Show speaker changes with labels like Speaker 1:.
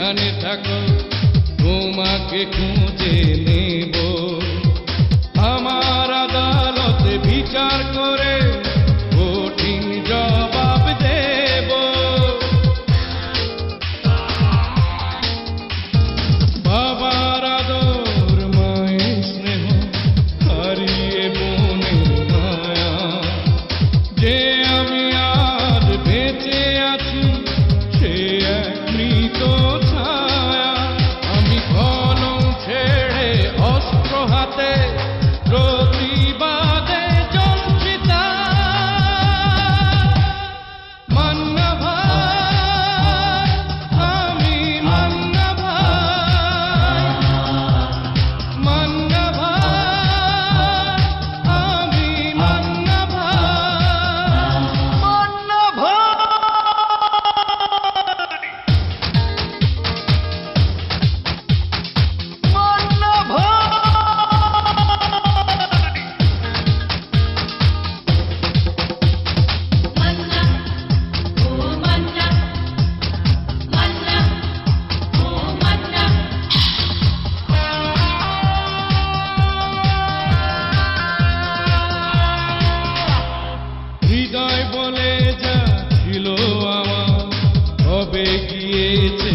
Speaker 1: যেখানে থাকো তোমাকে খুঁজে নেব, আমার আদালতে বিচার করে কঠিন জবাব দেব। বাবার আদর মায়ের স্নেহ হারিয়ে বোনের মায়া, যে আমি আজ বেঁচে আছি সে এক মৃত ছায়া। আমি কলম ছেড়ে অস্ত্র হাতে প্রতিবাদে জঞ্চিতা। মান্না ভাই, আমি মান্না ভাই, মান্না ভাই, আমি মান্না ভাই, মান্না ভাই। মান্না ভাই।
Speaker 2: মান্না, ও মান্না, মান্না, ও মান্না।
Speaker 1: হৃদয় বলে যা ছিল আমার, তবে গিয়েছে